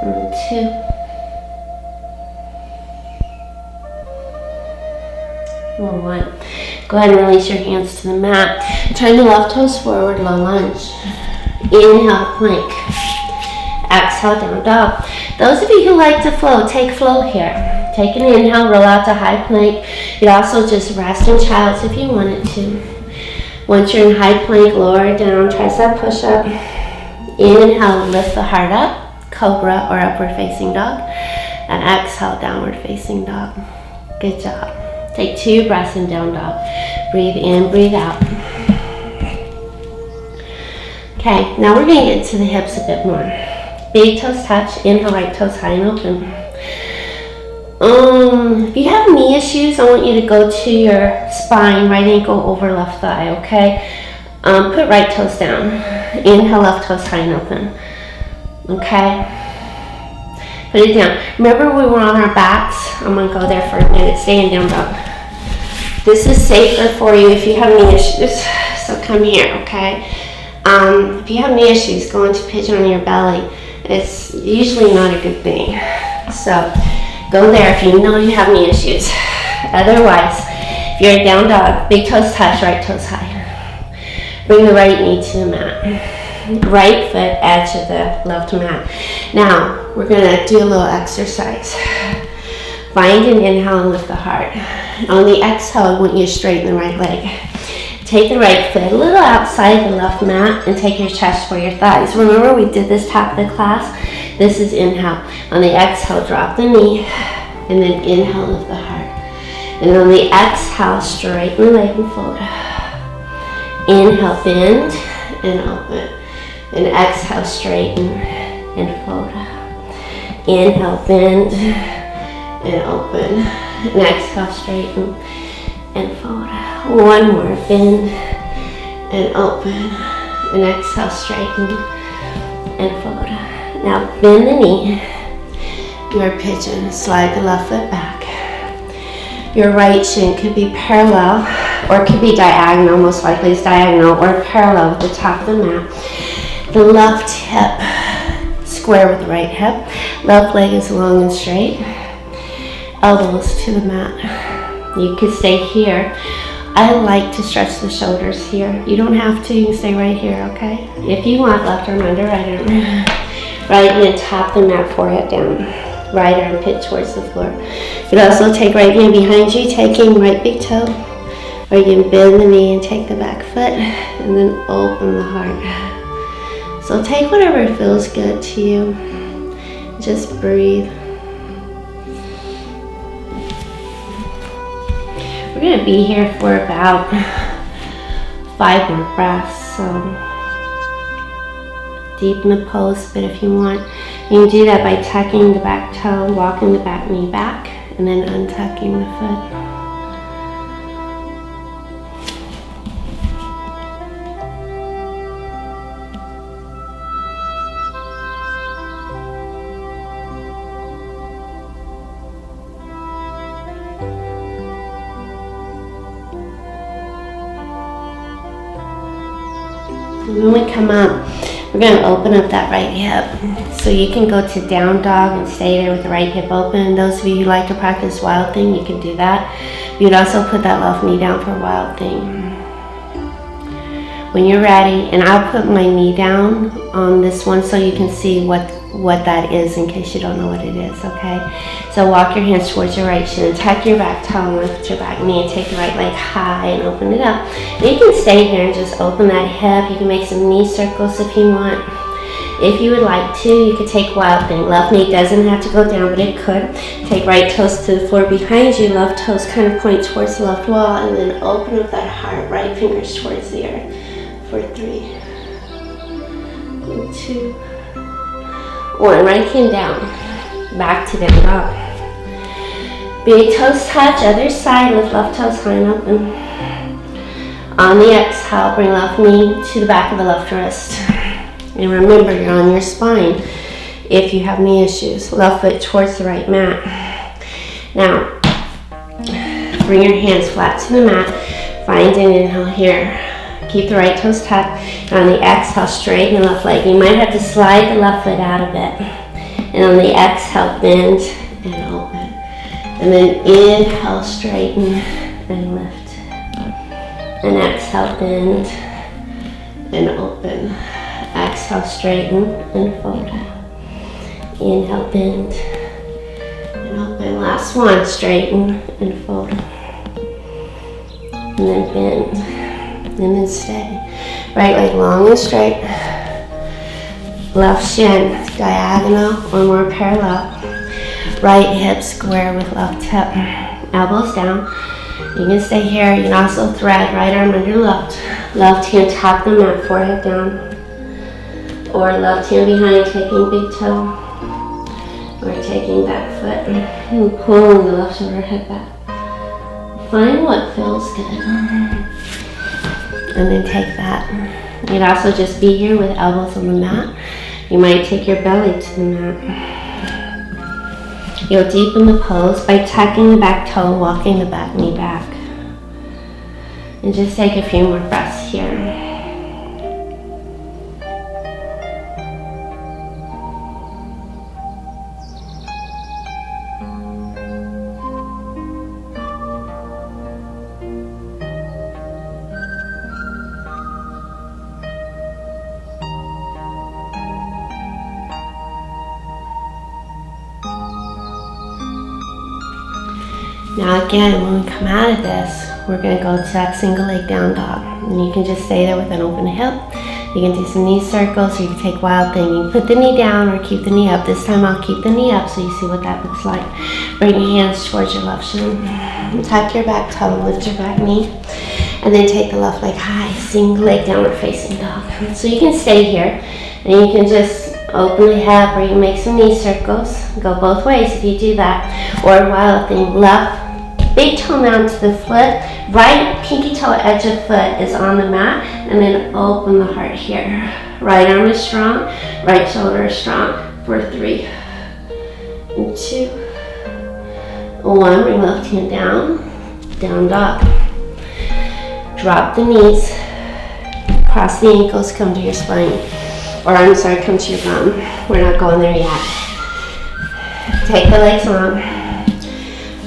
And 2. And 1. Go ahead and release your hands to the mat. Turn the left toes forward, low lunge. Inhale, plank. Exhale, down dog. Those of you who like to flow, take flow here. Take an inhale, roll out to high plank. You'd also just rest in child's if you wanted to. Once you're in high plank, lower down, tricep push-up. Inhale, lift the heart up, cobra or upward facing dog. And exhale, downward facing dog. Good job. Take 2 breaths in down dog. Breathe in, breathe out. Okay, now we're going to get to the hips a bit more. Big toes touch, inhale, right toes high and open. If you have knee issues, I want you to go to your spine, right ankle over left thigh, okay? Put right toes down. Inhale, left toes high and open. Okay? Put it down. Remember we were on our backs? I'm going to go there for a minute. Stay in down dog. This is safer for you if you have knee issues. So come here, okay? If you have knee issues, go into pigeon on your belly. It's usually not a good thing. So go there if you know you have knee issues. Otherwise, if you're a down dog, big toes touch, right toes high. Bring the right knee to the mat. Right foot edge of the left mat. Now, we're going to do a little exercise. Find an inhale and lift the heart. On the exhale, I want you to straighten the right leg. Take the right foot a little outside the left mat and take your chest for your thighs. Remember we did this top of the class? This is inhale. On the exhale, drop the knee and then inhale, lift the heart. And on the exhale, straighten the leg and fold. Inhale, bend and open. And exhale, straighten and fold. Inhale, bend and open. And exhale, straighten and fold. One more, bend and open. And exhale, straighten and fold. Now bend the knee. Your pigeon, slide the left foot back. Your right shin could be parallel or could be diagonal, most likely it's diagonal, or parallel with the top of the mat. The left hip square with the right hip. Left leg is long and straight. Elbows to the mat. You could stay here. I like to stretch the shoulders here. You don't have to, you can stay right here, okay? If you want, left arm under, right arm. Right hand, tap the mat, forehead down. Right armpit towards the floor. You can also take right hand behind you, taking right big toe. Or you can bend the knee and take the back foot, and then open the heart. So take whatever feels good to you. Just breathe. We're going to be here for about 5 more breaths. So deepen the pose a bit if you want. You can do that by tucking the back toe, walking the back knee back, and then untucking the foot. When we come up, we're going to open up that right hip. So you can go to down dog and stay there with the right hip open. Those of you who like to practice wild thing, you can do that. You'd also put that left knee down for wild thing. When you're ready, and I'll put my knee down on this one so you can see what that is in case you don't know what it is, okay? So walk your hands towards your right shin, tuck your back toe and lift your back knee and take the right leg high and open it up. And you can stay here and just open that hip. You can make some knee circles if you want. If you would like to, you could take wild thing. Left knee doesn't have to go down, but it could. Take right toes to the floor behind you, left toes kind of point towards the left wall, and then open up that heart, right fingers towards the earth for 3, 2, 1. Right hand down, back to down dog. Big toes touch, other side, lift left toes high and open. On the exhale, bring left knee to the back of the left wrist. And remember, you're on your spine if you have knee issues. Left foot towards the right mat. Now, bring your hands flat to the mat. Find an inhale here. Keep the right toes tucked. And on the exhale, straighten the left leg. You might have to slide the left foot out a bit. And on the exhale, bend and open. And then inhale, straighten and lift. And exhale, bend and open. Exhale, straighten and fold. Inhale, bend and open. Last one, straighten and fold. And then bend and then stay. Right leg long and straight. Left shin diagonal or more parallel. Right hip square with left hip. Elbows down. You can stay here. You can also thread right arm under left. Left hand tap the mat, forehead down. Or left hand behind, taking big toe. Or taking back foot and pulling the left shoulder head back. Find what feels good. And then take that. You can also just be here with elbows on the mat. You might take your belly to the mat. You'll deepen the pose by tucking the back toe and walking the back knee back. And just take a few more breaths here. Now again, when we come out of this, we're going to go to that single leg down dog. And you can just stay there with an open hip. You can do some knee circles, or you can take wild thing. You can put the knee down or keep the knee up. This time I'll keep the knee up so you see what that looks like. Bring your hands towards your left shin. And tuck your back toe, lift your back knee. And then take the left leg high, single leg downward facing dog. So you can stay here and you can just open the hip, or you can make some knee circles. Go both ways if you do that. Or wild thing, left big toe down to the foot, right pinky toe edge of foot is on the mat, and then open the heart here. Right arm is strong, right shoulder is strong for 3, 2, 1. Bring left hand down, down dog. Drop the knees, cross the ankles, come to your spine. Or I'm sorry, come to your bum. We're not going there yet. Take the legs on.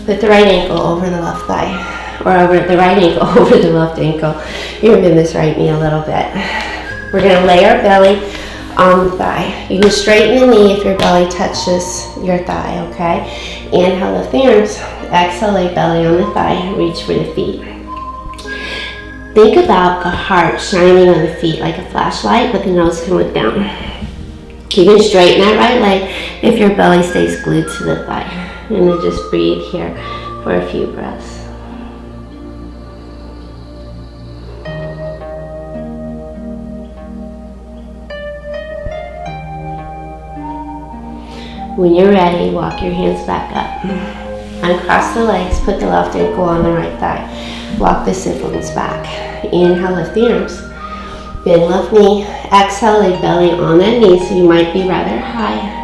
Put the right ankle over the left thigh, or over the right ankle over the left ankle. You're gonna bend this right knee a little bit. We're gonna lay our belly on the thigh. You can straighten the knee if your belly touches your thigh, okay? Inhale, lift the arms. Exhale, lay belly on the thigh. Reach for the feet. Think about the heart shining on the feet like a flashlight, but the nose can look down. You can straighten that right leg if your belly stays glued to the thigh. And then just breathe here for a few breaths. When you're ready, walk your hands back up. Uncross the legs, put the left ankle on the right thigh. Walk the sit bones back. Inhale, lift the arms. Bend left knee. Exhale, lay belly on that knee, so you might be rather high.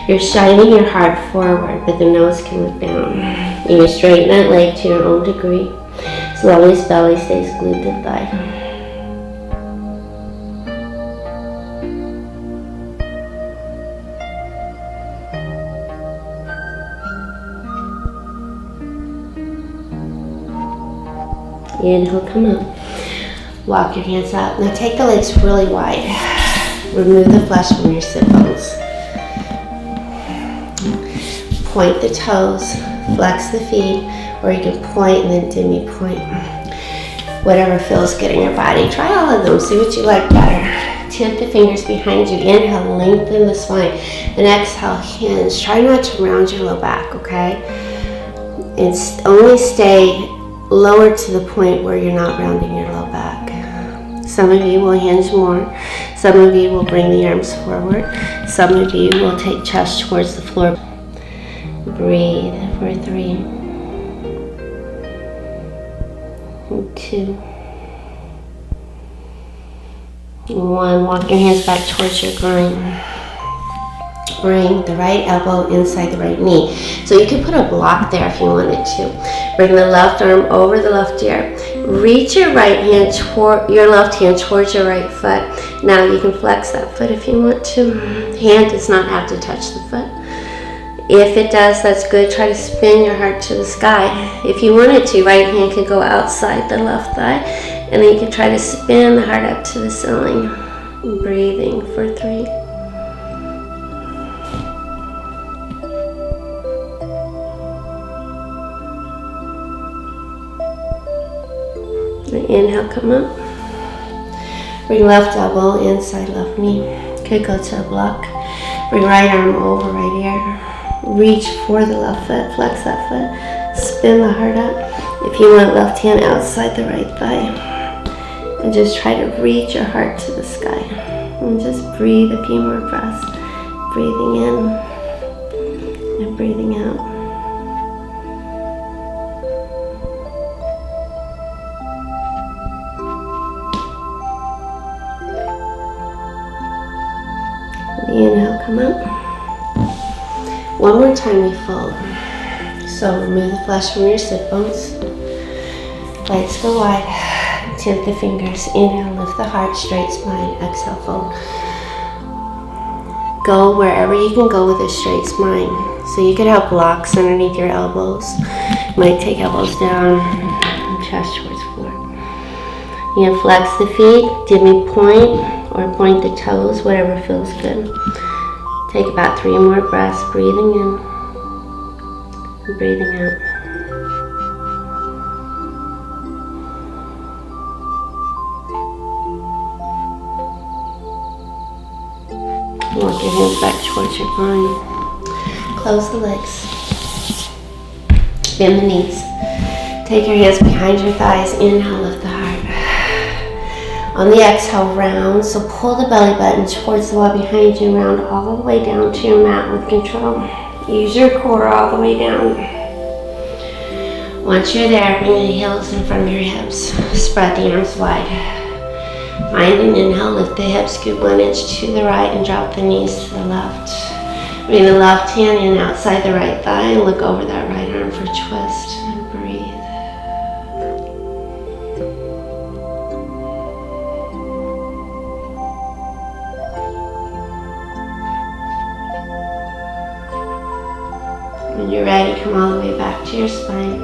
You're shining your heart forward, but the nose can look down. You can straighten that leg to your own degree, as long as belly stays glued to the thigh. Inhale, come up. Walk your hands up. Now take the legs really wide. Remove the flesh from your sit bones. Point the toes, flex the feet, or you can point and then demi point. Whatever feels good in your body. Try all of them, see what you like better. Tip the fingers behind you. Inhale, lengthen the spine. And exhale, hinge. Try not to round your low back, okay? And only stay lower to the point where you're not rounding your low back. Some of you will hinge more. Some of you will bring the arms forward. Some of you will take chest towards the floor. Breathe for 3, 2, 1. Walk your hands back towards your groin. Bring the right elbow inside the right knee. So you can put a block there if you wanted to. Bring the left arm over the left ear. Reach your right hand toward your left hand towards your right foot. Now you can flex that foot if you want to. Hand does not have to touch the foot. If it does, that's good. Try to spin your heart to the sky. If you wanted to, right hand could go outside the left thigh, and then you can try to spin the heart up to the ceiling. Breathing for 3. Inhale, come up. Bring left elbow inside left knee. Could go to a block. Bring right arm over right ear. Reach for the left foot, flex that foot, spin the heart up. If you want, left hand outside the right thigh. And just try to reach your heart to the sky. And just breathe a few more breaths. Breathing in and breathing out. Inhale, come up. One more time we fold. So remove the flesh from your sit bones. Legs go wide. Tip the fingers. Inhale, lift the heart, straight spine. Exhale, fold. Go wherever you can go with a straight spine. So you could have blocks underneath your elbows. You might take elbows down, chest towards floor. You can flex the feet, demi point, or point the toes, whatever feels good. Take about 3 more breaths, breathing in and breathing out. Walk your hands back towards your groin. Close the legs. Bend the knees. Take your hands behind your thighs. Inhale, lift the heart. On the exhale, round. So pull the belly button towards the wall behind you. Round all the way down to your mat with control. Use your core all the way down. Once you're there, bring the heels in front of your hips. Spread the arms wide. Find an inhale, lift the hips, scoot 1 inch to the right and drop the knees to the left. Bring the left hand in outside the right thigh and look over that right arm for a twist and breathe. When you're ready, come all the way back to your spine.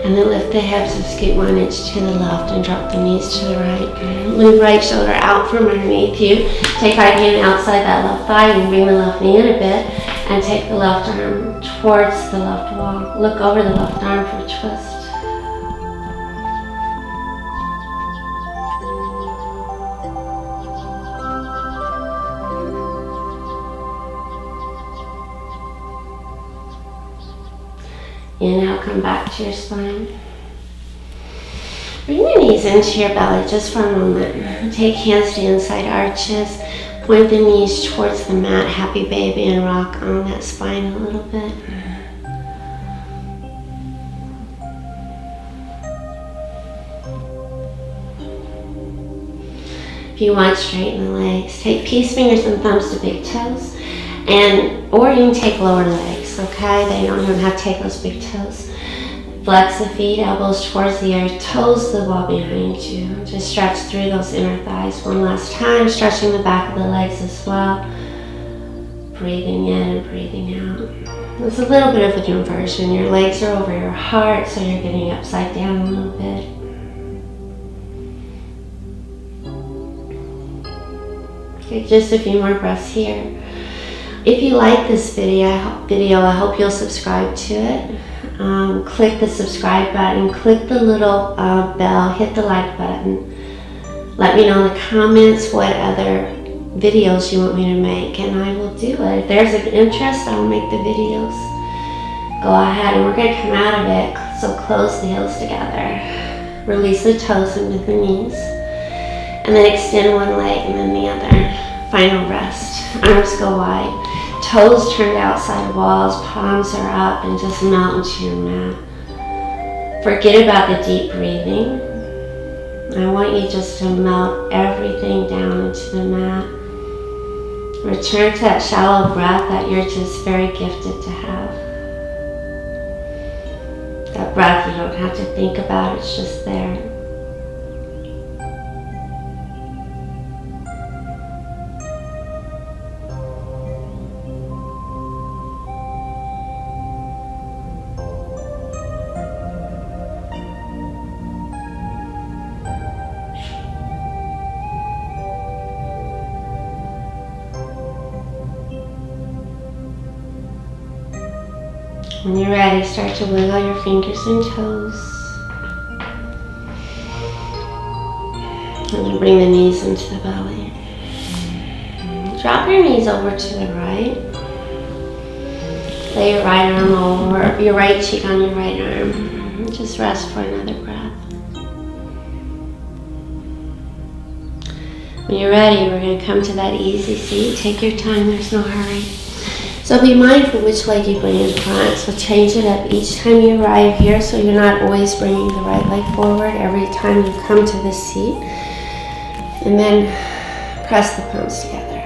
And then lift the hips and scoot 1 inch to the left and drop the knees to the right. Move right shoulder out from underneath you. Take right hand outside that left thigh and bring the left knee in a bit. And take the left arm towards the left wall. Look over the left arm for a twist. Inhale, come back to your spine. Bring your knees into your belly just for a moment. Take hands to inside arches. Point the knees towards the mat, happy baby, and rock on that spine a little bit. If you want, straighten the legs. Take peace fingers and thumbs to big toes. Or you can take lower legs, okay? They don't even have to take those big toes. Flex the feet, elbows towards the earth, toes to the wall behind you. Just stretch through those inner thighs one last time, stretching the back of the legs as well. Breathing in and breathing out. There's a little bit of an inversion. Your legs are over your heart, so you're getting upside down a little bit. Okay, just a few more breaths here. If you like this video, I hope you'll subscribe to it. Click the subscribe button, click the little bell, hit the like button. Let me know in the comments what other videos you want me to make, and I will do it. If there's an interest, I'll make the videos. Go ahead, and we're going to come out of it. So close the heels together. Release the toes into the knees. And then extend one leg and then the other. Final rest. Arms go wide. Toes turned outside walls, palms are up, and just melt into your mat. Forget about the deep breathing. I want you just to melt everything down into the mat. Return to that shallow breath that you're just very gifted to have. That breath you don't have to think about, it's just there. When you're ready, start to wiggle your fingers and toes. And then bring the knees into the belly. Drop your knees over to the right. Lay your right arm over, your right cheek on your right arm. Just rest for another breath. When you're ready, we're going to come to that easy seat. Take your time, there's no hurry. So be mindful which leg you bring in front. So change it up each time you arrive here, so you're not always bringing the right leg forward every time you come to this seat. And then press the palms together.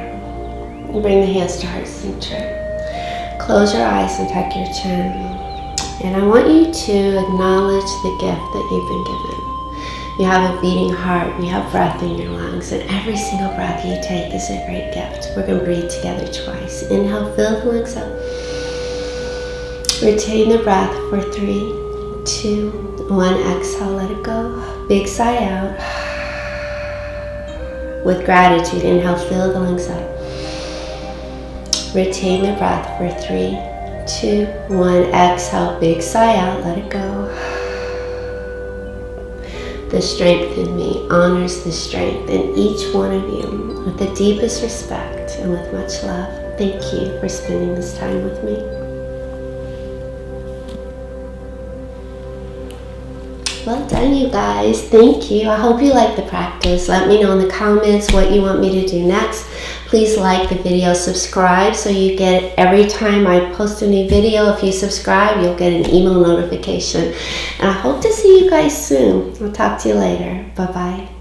You bring the hands to heart center. Close your eyes and tuck your chin. And I want you to acknowledge the gift that you've been given. You have a beating heart, you have breath in your lungs, and every single breath you take is a great gift. We're going to breathe together twice. Inhale, fill the lungs up. Retain the breath for 3, 2, 1. Exhale, let it go. Big sigh out. With gratitude, inhale, fill the lungs up. Retain the breath for 3, 2, 1. Exhale, big sigh out, let it go. The strength in me honors the strength in each one of you with the deepest respect and with much love. Thank you for spending this time with me. Well done, you guys. Thank you. I hope you like the practice. Let me know in the comments what you want me to do next. Please like the video, subscribe so you get every time I post a new video. If you subscribe, you'll get an email notification. And I hope to see you guys soon. I'll talk to you later. Bye-bye.